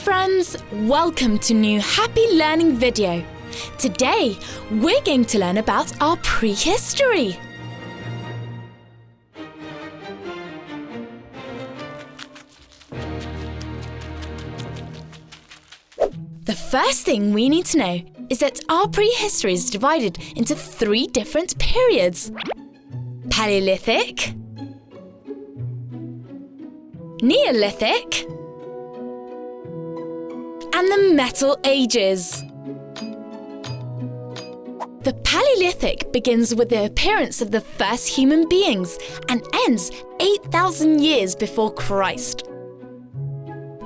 friends, welcome to new Happy Learning video. Today, we're going to learn about our prehistory. The first thing we need to know is that our prehistory is divided into 3 different periods: Paleolithic, Neolithic, and the Metal Ages. The Paleolithic begins with the appearance of the first human beings and ends 8,000 years before Christ.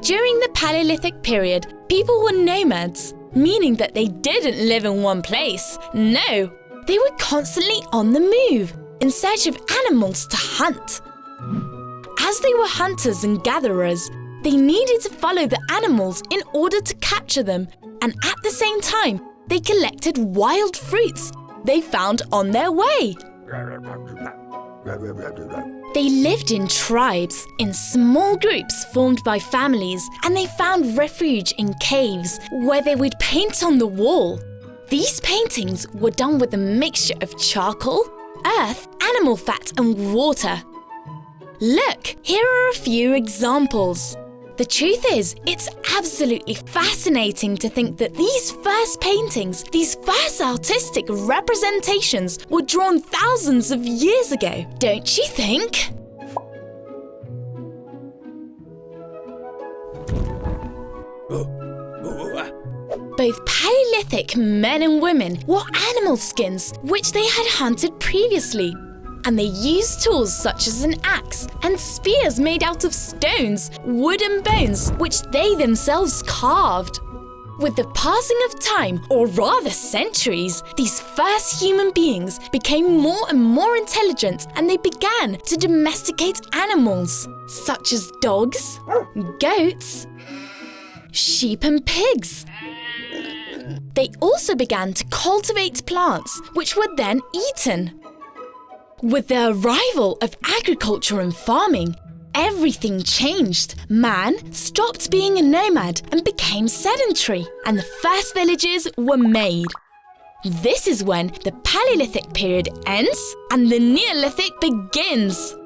During the Paleolithic period, people were nomads, meaning that they didn't live in one place. No, they were constantly on the move, in search of animals to hunt. As they were hunters and gatherers, they needed to follow the animals in order to capture them, and at the same time, they collected wild fruits they found on their way. They lived in tribes, in small groups formed by families, and they found refuge in caves where they would paint on the wall. These paintings were done with a mixture of charcoal, earth, animal fat, and water. Look, here are a few examples. The truth is, it's absolutely fascinating to think that these first paintings, these first artistic representations, were drawn thousands of years ago, don't you think? Both Paleolithic men and women wore animal skins, which they had hunted previously. And they used tools such as an axe and spears made out of stones, wood and bones, which they themselves carved. With the passing of time, or rather centuries, these first human beings became more and more intelligent, and they began to domesticate animals, such as dogs, goats, sheep and pigs. They also began to cultivate plants, which were then eaten. With the arrival of agriculture and farming, everything changed. Man stopped being a nomad and became sedentary, and the first villages were made. This is when the Paleolithic period ends and the Neolithic begins.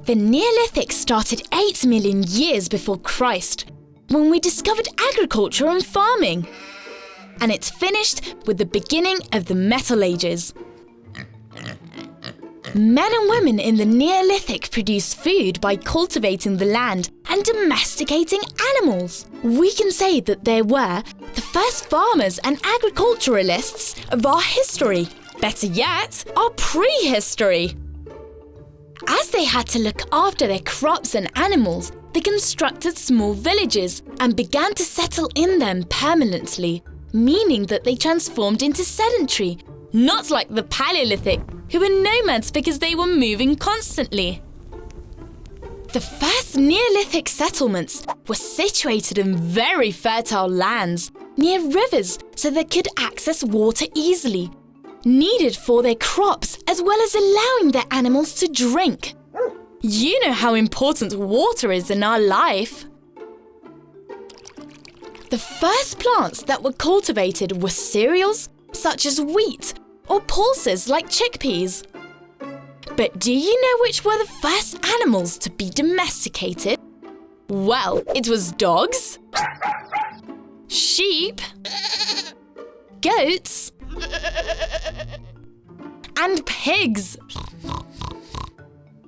The Neolithic started 8 million years before Christ, when we discovered agriculture and farming. And it's finished with the beginning of the Metal Ages. Men and women in the Neolithic produced food by cultivating the land and domesticating animals. We can say that they were the first farmers and agriculturalists of our history. Better yet, our prehistory. As they had to look after their crops and animals, they constructed small villages and began to settle in them permanently, meaning that they transformed into sedentary, not like the Paleolithic, who were nomads because they were moving constantly. The first Neolithic settlements were situated in very fertile lands, near rivers so they could access water easily, needed for their crops as well as allowing their animals to drink. You know how important water is in our life. The first plants that were cultivated were cereals, such as wheat, or pulses like chickpeas. But do you know which were the first animals to be domesticated? Well, it was dogs, sheep, goats, and pigs.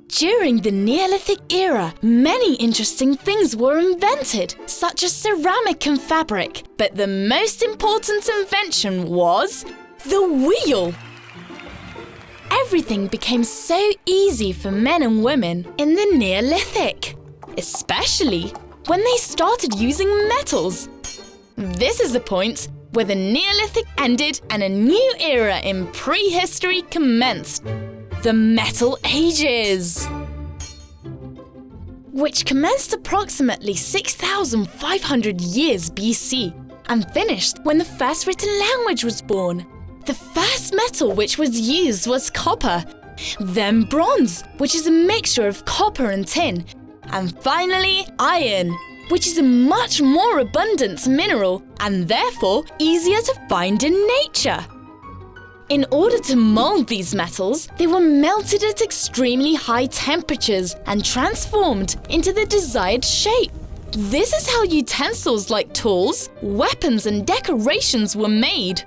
During the Neolithic era, many interesting things were invented, such as ceramic and fabric. But the most important invention was the wheel. Everything became so easy for men and women in the Neolithic, especially when they started using metals. This is the point where the Neolithic ended and a new era in prehistory commenced. The Metal Ages, which commenced approximately 6,500 years BC and finished when the first written language was born. The first metal which was used was copper, then bronze, which is a mixture of copper and tin, And finally, iron, which is a much more abundant mineral and therefore easier to find in nature. In order to mold these metals, they were melted at extremely high temperatures and transformed into the desired shape. This is how utensils like tools, weapons, and decorations were made.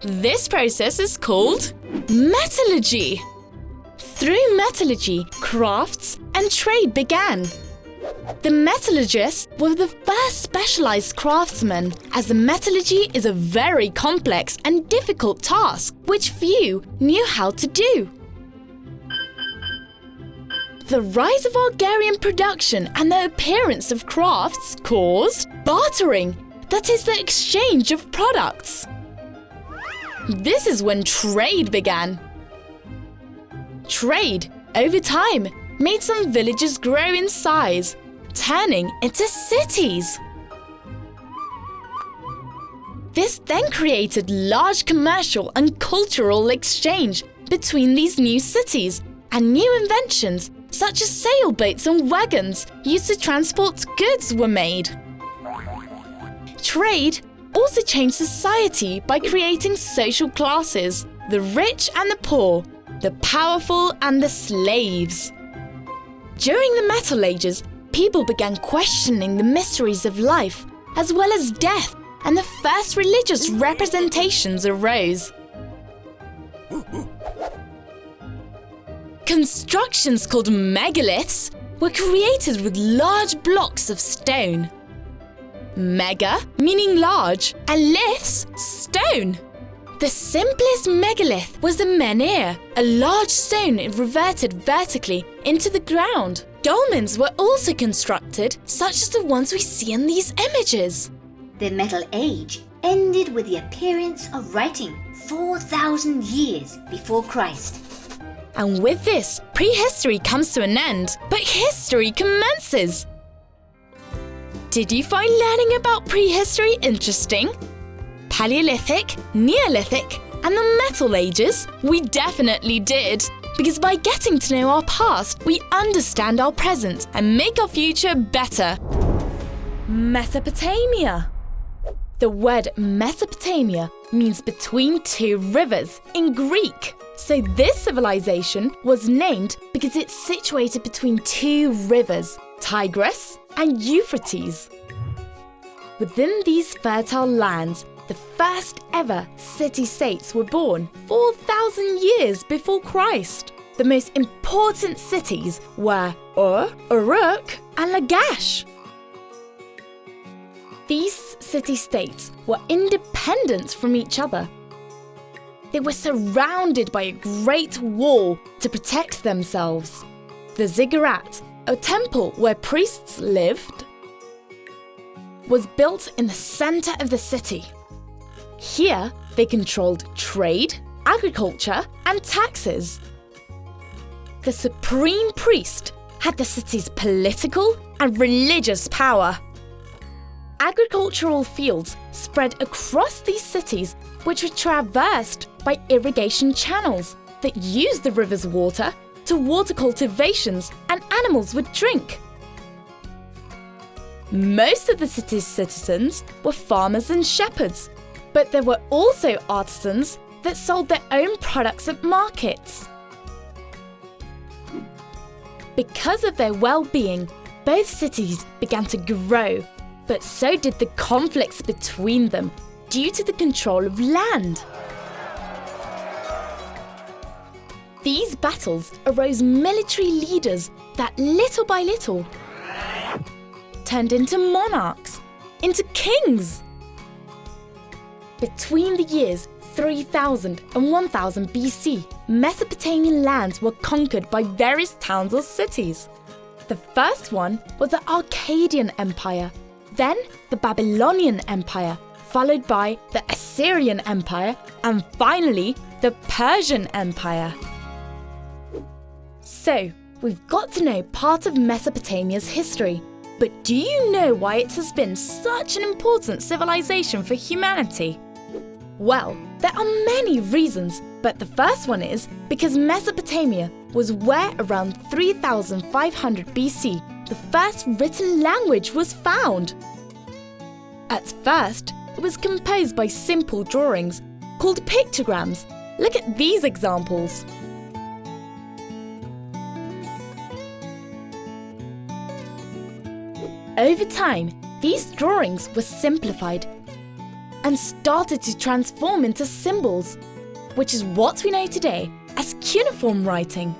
This process is called metallurgy. Through metallurgy, crafts and trade began. The metallurgists were the first specialized craftsmen, as the metallurgy is a very complex and difficult task which few knew how to do. The rise of agrarian production and the appearance of crafts caused bartering, that is, the exchange of products. This is when trade began. Trade, over time, made some villages grow in size, turning into cities. This then created large commercial and cultural exchange between these new cities, and new inventions such as sailboats and wagons used to transport goods were made. Trade also changed society by creating social classes, the rich and the poor, the powerful and the slaves. During the Metal Ages, people began questioning the mysteries of life as well as death, and the first religious representations arose. Constructions called megaliths were created with large blocks of stone. Mega meaning large and liths stone. The simplest megalith was the menhir, a large stone reverted vertically into the ground. Dolmens were also constructed, such as the ones we see in these images. The Metal Age ended with the appearance of writing 4,000 years before Christ. And with this, prehistory comes to an end, but history commences. Did you find learning about prehistory interesting? Paleolithic, Neolithic, and the Metal Ages? We definitely did, because by getting to know our past, we understand our present and make our future better. Mesopotamia. The word Mesopotamia means between two rivers in Greek. So this civilization was named because it's situated between two rivers, Tigris and Euphrates. Within these fertile lands, the first ever city-states were born 4,000 years before Christ. The most important cities were Ur, Uruk, and Lagash. These city-states were independent from each other. They were surrounded by a great wall to protect themselves. The ziggurat, a temple where priests lived, was built in the center of the city. Here, they controlled trade, agriculture, and taxes. The supreme priest had the city's political and religious power. Agricultural fields spread across these cities, which were traversed by irrigation channels that used the river's water to water cultivations and animals would drink. Most of the city's citizens were farmers and shepherds, but there were also artisans that sold their own products at markets. Because of their well-being, both cities began to grow, but so did the conflicts between them due to the control of land. These battles arose military leaders that little by little turned into monarchs, into kings. Between the years 3000 and 1000 BC, Mesopotamian lands were conquered by various towns or cities. The first one was the Akkadian Empire, then the Babylonian Empire, followed by the Assyrian Empire, and finally the Persian Empire. So, we've got to know part of Mesopotamia's history, but do you know why it has been such an important civilization for humanity? Well, there are many reasons, but the first one is because Mesopotamia was where around 3500 BC the first written language was found. At first, it was composed by simple drawings called pictograms. Look at these examples. Over time, these drawings were simplified and started to transform into symbols, which is what we know today as cuneiform writing.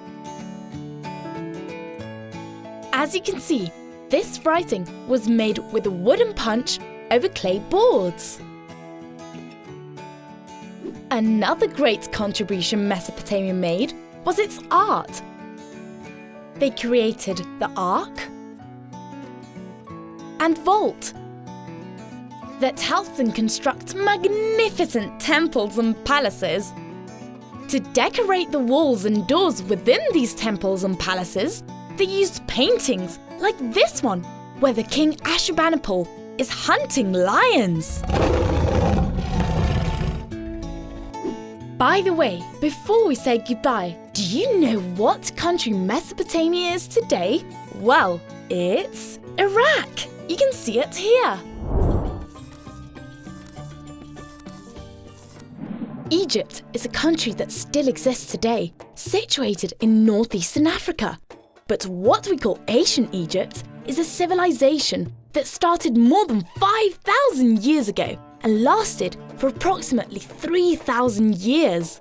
As you can see, this writing was made with a wooden punch over clay boards. Another great contribution Mesopotamia made was its art. They created the ark and vault that helped them construct magnificent temples and palaces. To decorate the walls and doors within these temples and palaces, they used paintings like this one, where the king Ashurbanipal is hunting lions. By the way, before we say goodbye, do you know what country Mesopotamia is today? Well, it's Iraq. You can see it here. Egypt is a country that still exists today, situated in northeastern Africa. But what we call ancient Egypt is a civilization that started more than 5,000 years ago and lasted for approximately 3,000 years.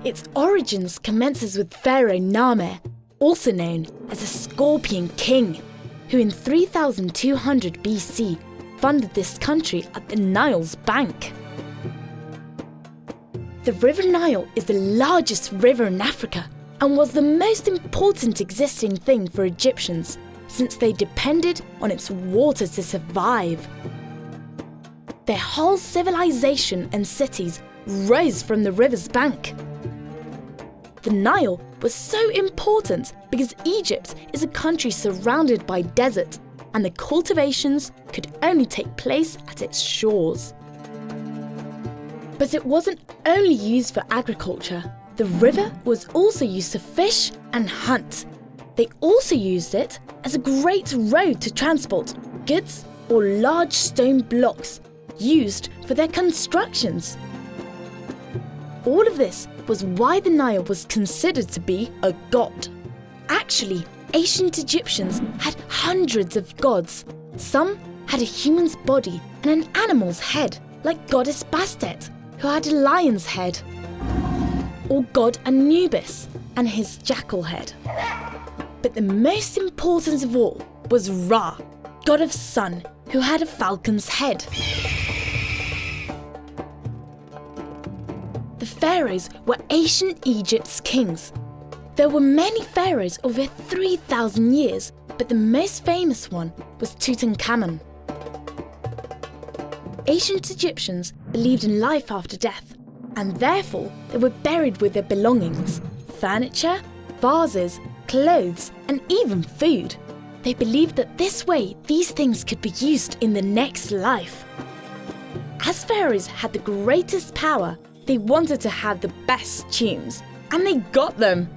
Its origins commences with Pharaoh Name, also known as a Scorpion King, who in 3200 BC funded this country at the Nile's bank. The River Nile is the largest river in Africa and was the most important existing thing for Egyptians since they depended on its water to survive. Their whole civilization and cities rose from the river's bank. The Nile was so important because Egypt is a country surrounded by desert and the cultivations could only take place at its shores. But it wasn't only used for agriculture. The river was also used to fish and hunt. They also used it as a great road to transport goods or large stone blocks used for their constructions. All of this was why the Nile was considered to be a god. Actually, ancient Egyptians had hundreds of gods. Some had a human's body and an animal's head, like goddess Bastet, who had a lion's head, or god Anubis and his jackal head. But the most important of all was Ra, god of sun, who had a falcon's head. The pharaohs were ancient Egypt's kings. There were many pharaohs over 3,000 years, but the most famous one was Tutankhamun. Ancient Egyptians believed in life after death, and therefore they were buried with their belongings, furniture, vases, clothes, and even food. They believed that this way these things could be used in the next life. As pharaohs had the greatest power, they wanted to have the best tombs, and they got them.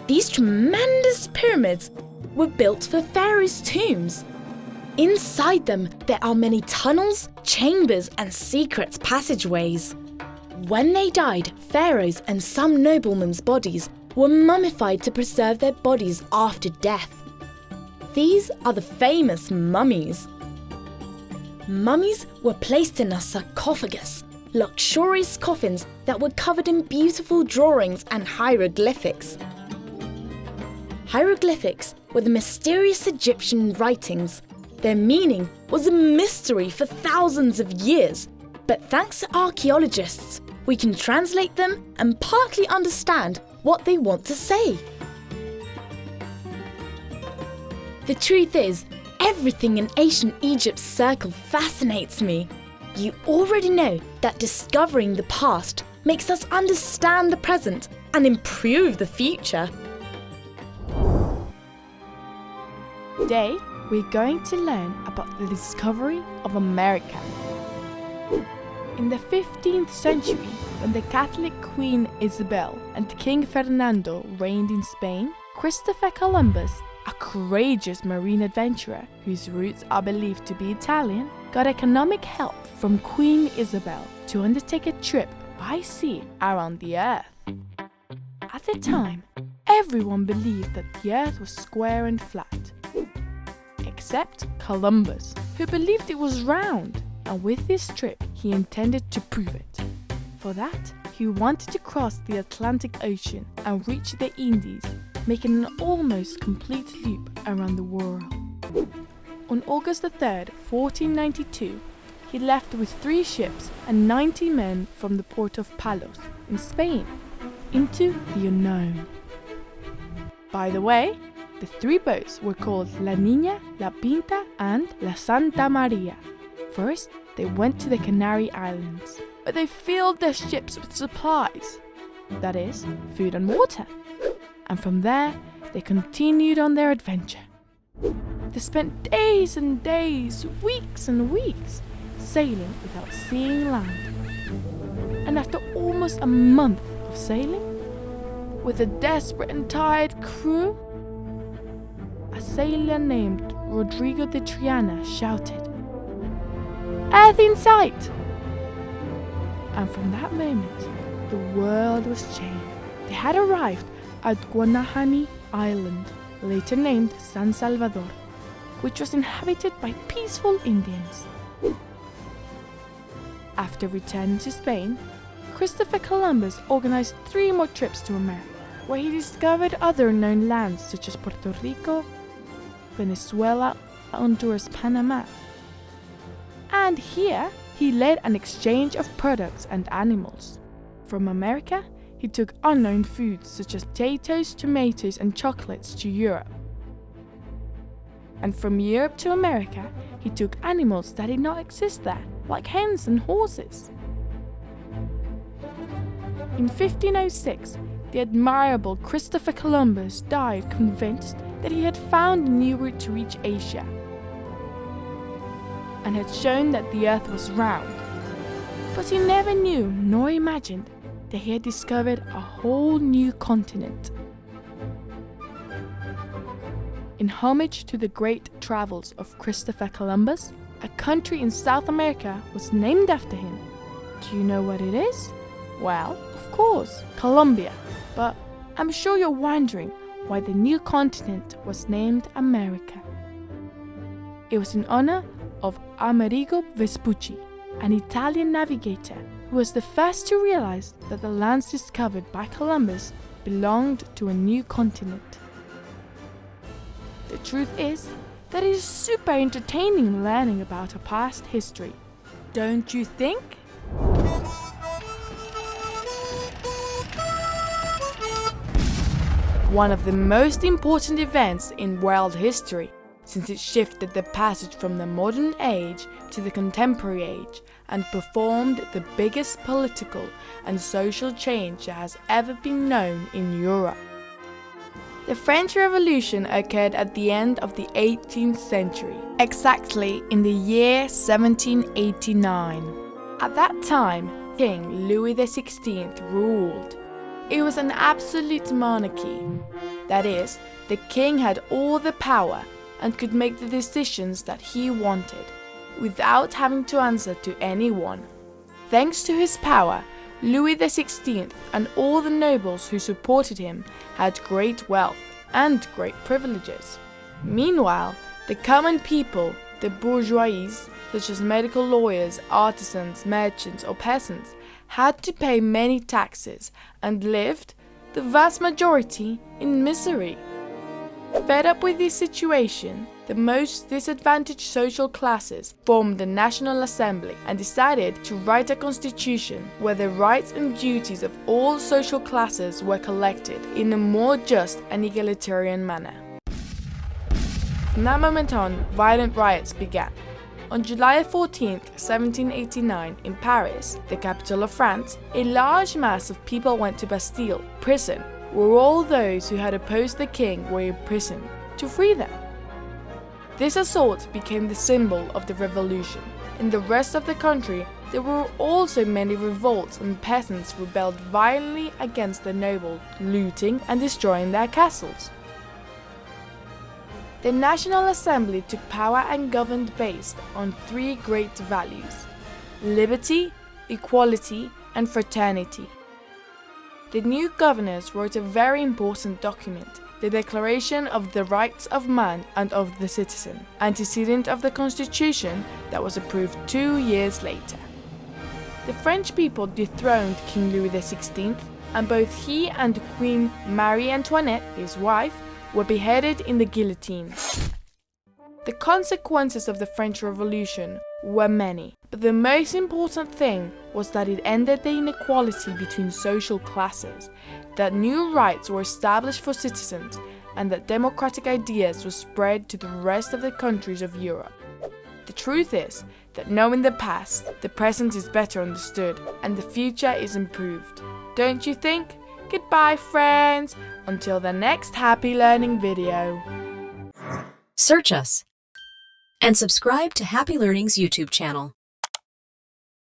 These tremendous pyramids were built for pharaohs' tombs. Inside them, there are many tunnels, chambers, and secret passageways. When they died, pharaohs and some noblemen's bodies were mummified to preserve their bodies after death. These are the famous mummies. Mummies were placed in a sarcophagus, luxurious coffins that were covered in beautiful drawings and hieroglyphics. Hieroglyphics were the mysterious Egyptian writings. Their meaning was a mystery for thousands of years, but thanks to archaeologists, we can translate them and partly understand what they want to say. The truth is, everything in ancient Egypt's circle fascinates me. You already know that discovering the past makes us understand the present and improve the future. Today, we're going to learn about the discovery of America. In the 15th century, when the Catholic Queen Isabel and King Fernando reigned in Spain, Christopher Columbus, a courageous marine adventurer whose roots are believed to be Italian, got economic help from Queen Isabel to undertake a trip by sea around the Earth. At the time, everyone believed that the Earth was square and flat, except Columbus, who believed it was round, and with this trip he intended to prove it. For that, he wanted to cross the Atlantic Ocean and reach the Indies, making an almost complete loop around the world. On August 3rd, 1492, he left with 3 ships and 90 men from the port of Palos in Spain into the unknown. By the way, the 3 boats were called La Niña, La Pinta, and La Santa Maria. First, they went to the Canary Islands, where they filled their ships with supplies, that is, food and water. And from there, they continued on their adventure. They spent days and days, weeks and weeks, sailing without seeing land. And after almost a month of sailing, with a desperate and tired crew, a sailor named Rodrigo de Triana shouted, "Earth in sight!" And from that moment, the world was changed. They had arrived at Guanahani Island, later named San Salvador, which was inhabited by peaceful Indians. After returning to Spain, Christopher Columbus organized 3 more trips to America, where he discovered other known lands such as Puerto Rico, Venezuela, Honduras, Panama. And here, he led an exchange of products and animals. From America, he took unknown foods such as potatoes, tomatoes, and chocolates to Europe. And from Europe to America, he took animals that did not exist there, like hens and horses. In 1506, the admirable Christopher Columbus died convinced that he had found a new route to reach Asia, and had shown that the Earth was round. But he never knew nor imagined that he had discovered a whole new continent. In homage to the great travels of Christopher Columbus, a country in South America was named after him. Do you know what it is? Well, of course, Colombia. But I'm sure you're wondering why the new continent was named America. It was in honor of Amerigo Vespucci, an Italian navigator who was the first to realize that the lands discovered by Columbus belonged to a new continent. The truth is that it is super entertaining learning about our past history. Don't you think? One of the most important events in world history, since it shifted the passage from the modern age to the contemporary age and performed the biggest political and social change that has ever been known in Europe. The French Revolution occurred at the end of the 18th century, exactly in the year 1789. At that time, King Louis XVI ruled. It was an absolute monarchy. That is, the king had all the power and could make the decisions that he wanted, without having to answer to anyone. Thanks to his power, Louis XVI and all the nobles who supported him had great wealth and great privileges. Meanwhile, the common people, the bourgeoisie, such as medical lawyers, artisans, merchants, or peasants, had to pay many taxes and lived, the vast majority, in misery. Fed up with this situation, the most disadvantaged social classes formed the National Assembly and decided to write a constitution where the rights and duties of all social classes were collected in a more just and egalitarian manner. From that moment on, violent riots began. On July 14, 1789, in Paris, the capital of France, a large mass of people went to Bastille prison, where all those who had opposed the king were imprisoned, to free them. This assault became the symbol of the revolution. In the rest of the country, there were also many revolts and peasants rebelled violently against the nobles, looting and destroying their castles. The National Assembly took power and governed based on three great values: liberty, equality, and fraternity. The new governors wrote a very important document, the Declaration of the Rights of Man and of the Citizen, antecedent of the Constitution that was approved 2 years later. The French people dethroned King Louis XVI, and both he and Queen Marie Antoinette, his wife, were beheaded in the guillotine. The consequences of the French Revolution were many, but the most important thing was that it ended the inequality between social classes, that new rights were established for citizens, and that democratic ideas were spread to the rest of the countries of Europe. The truth is that knowing the past, the present is better understood, and the future is improved. Don't you think? Goodbye, friends! Until the next happy learning video. Search us and subscribe to Happy Learning's YouTube channel.